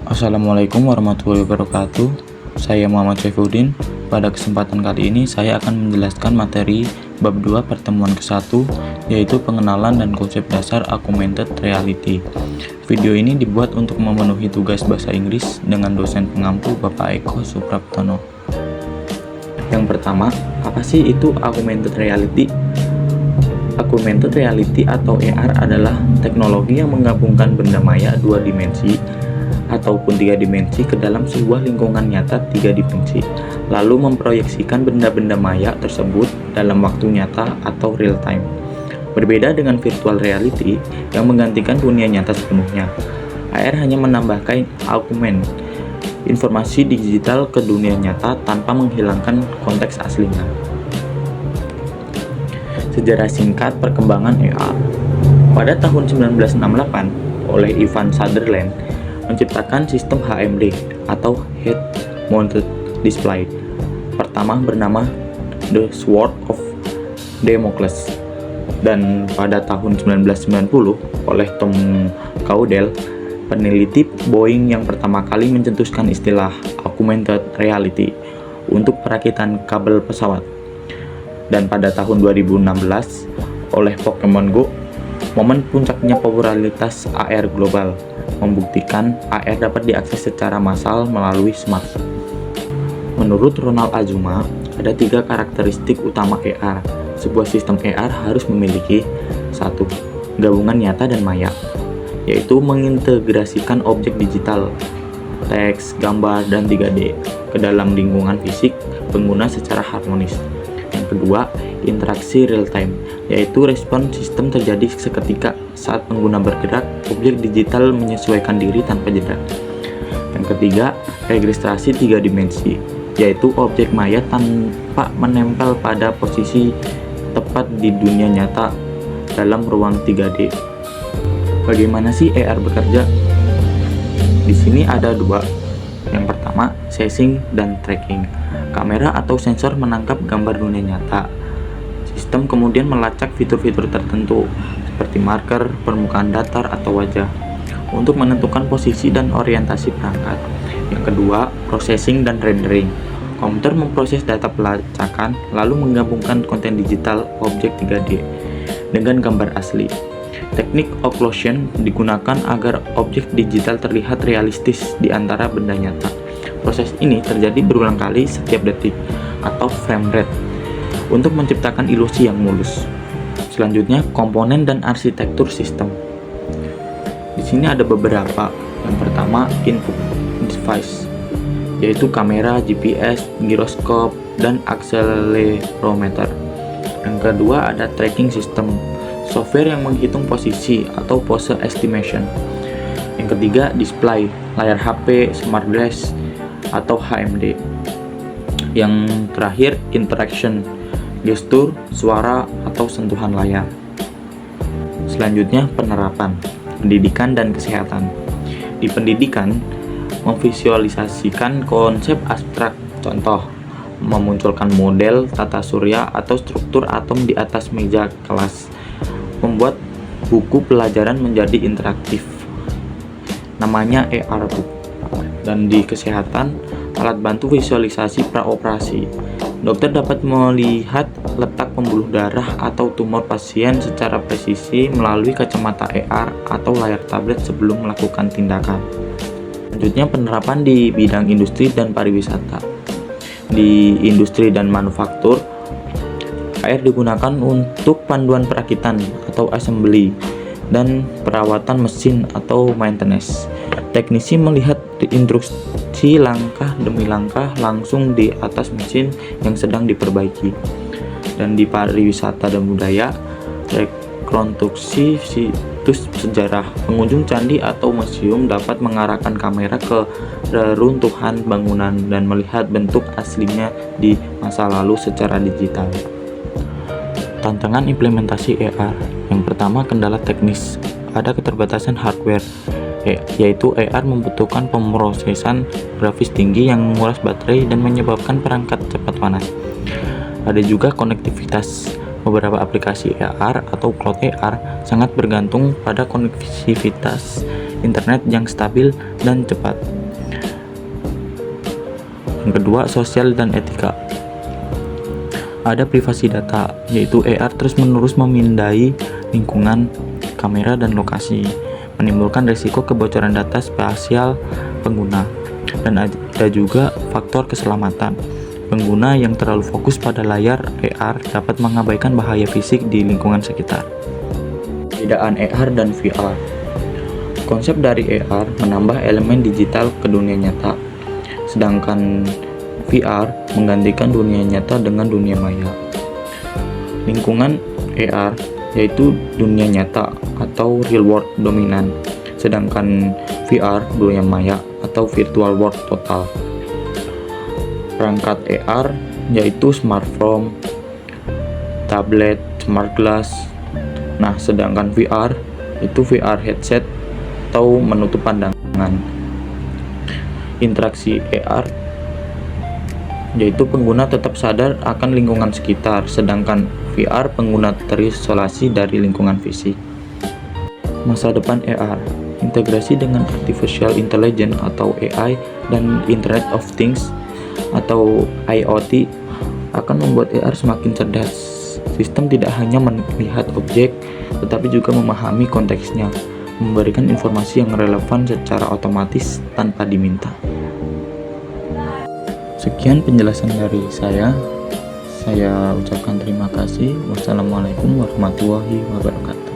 Assalamualaikum warahmatullahi wabarakatuh. Saya Muhammad Saifuddin. Pada kesempatan kali ini saya akan menjelaskan materi bab 2 pertemuan ke-1, yaitu pengenalan dan konsep dasar augmented reality. Video ini dibuat untuk memenuhi tugas bahasa Inggris dengan dosen pengampu Bapak Eko Supraptono. Yang pertama, apa sih itu augmented reality? Augmented reality atau AR adalah teknologi yang menggabungkan benda maya 2 dimensi ataupun 3 dimensi ke dalam sebuah lingkungan nyata 3 dimensi, lalu memproyeksikan benda-benda maya tersebut dalam waktu nyata atau real time. Berbeda dengan virtual reality yang menggantikan dunia nyata sepenuhnya, AR hanya menambahkan augment informasi digital ke dunia nyata tanpa menghilangkan konteks aslinya. Sejarah singkat perkembangan AR. Pada tahun 1968, oleh Ivan Sutherland menciptakan sistem HMD atau Head Mounted Display pertama bernama The Sword of Damocles, dan pada tahun 1990 oleh Tom Caudell, peneliti Boeing yang pertama kali mencetuskan istilah augmented reality untuk perakitan kabel pesawat. Dan pada tahun 2016 oleh Pokemon Go, momen puncaknya popularitas AR global, membuktikan AR dapat diakses secara massal melalui smartphone. Menurut Ronald Azuma, ada 3 karakteristik utama AR. Sebuah sistem AR harus memiliki 1. Gabungan nyata dan maya, yaitu mengintegrasikan objek digital, teks, gambar, dan 3D ke dalam lingkungan fisik pengguna secara harmonis. Yang kedua, interaksi real time, yaitu respon sistem terjadi seketika saat pengguna bergerak, objek digital menyesuaikan diri tanpa jeda. Yang ketiga, registrasi 3 dimensi, yaitu objek maya tanpa menempel pada posisi tepat di dunia nyata dalam ruang 3D. Bagaimana sih AR bekerja? Di sini ada 2. Yang pertama, sensing dan tracking. Kamera atau sensor menangkap gambar dunia nyata. Sistem kemudian melacak fitur-fitur tertentu seperti marker, permukaan datar, atau wajah untuk menentukan posisi dan orientasi perangkat. Yang kedua, processing dan rendering. Komputer memproses data pelacakan lalu menggabungkan konten digital objek 3D dengan gambar asli. Teknik occlusion digunakan agar objek digital terlihat realistis di antara benda nyata. Proses ini terjadi berulang kali setiap detik atau frame rate untuk menciptakan ilusi yang mulus. Selanjutnya, komponen dan arsitektur sistem. Di sini ada beberapa. Yang pertama, input device, yaitu kamera, GPS, giroskop, dan accelerometer. Yang kedua ada tracking system, software yang menghitung posisi atau pose estimation. Yang ketiga, display, layar HP, smart glass, atau HMD. Yang terakhir, interaction, gestur, suara, atau sentuhan layar. Selanjutnya, penerapan, pendidikan dan kesehatan. Di pendidikan, memvisualisasikan konsep abstrak, contoh, memunculkan model tata surya atau struktur atom di atas meja kelas, membuat buku pelajaran menjadi interaktif, namanya AR book. Dan di kesehatan, alat bantu visualisasi praoperasi. Dokter dapat melihat letak pembuluh darah atau tumor pasien secara presisi melalui kacamata AR atau layar tablet sebelum melakukan tindakan. Selanjutnya, penerapan di bidang industri dan pariwisata. Di industri dan manufaktur, AR digunakan untuk panduan perakitan atau assembly dan perawatan mesin atau maintenance. Teknisi melihat instruksi langkah demi langkah langsung di atas mesin yang sedang diperbaiki. Dan di pariwisata dan budaya, rekonstruksi situs sejarah. Pengunjung candi atau museum dapat mengarahkan kamera ke reruntuhan bangunan dan melihat bentuk aslinya di masa lalu secara digital. Tantangan implementasi AR. Yang pertama, kendala teknis. Ada keterbatasan hardware, yaitu AR membutuhkan pemrosesan grafis tinggi yang menguras baterai dan menyebabkan perangkat cepat panas. Ada juga konektivitas. Beberapa aplikasi AR atau cloud AR sangat bergantung pada konektivitas internet yang stabil dan cepat. Yang kedua, sosial dan etika. Ada privasi data, yaitu AR terus-menerus memindai lingkungan, kamera, dan lokasi, menimbulkan risiko kebocoran data spasial pengguna. Dan ada juga faktor keselamatan. Pengguna yang terlalu fokus pada layar AR dapat mengabaikan bahaya fisik di lingkungan sekitar. Perbedaan AR dan VR. Konsep dari AR menambah elemen digital ke dunia nyata, sedangkan VR menggantikan dunia nyata dengan dunia maya. Lingkungan AR yaitu dunia nyata atau real world dominan, sedangkan VR dunia maya atau virtual world total. Perangkat AR yaitu smartphone, tablet, smart glass. Nah, sedangkan VR itu VR headset atau menutup pandangan. Interaksi AR yaitu pengguna tetap sadar akan lingkungan sekitar, sedangkan VR pengguna terisolasi dari lingkungan fisik. Masa depan AR, integrasi dengan artificial intelligence atau AI dan Internet of Things atau IoT akan membuat AR semakin cerdas. Sistem tidak hanya melihat objek, tetapi juga memahami konteksnya, memberikan informasi yang relevan secara otomatis tanpa diminta. Sekian penjelasan dari saya. Saya ucapkan terima kasih. Wassalamualaikum warahmatullahi wabarakatuh.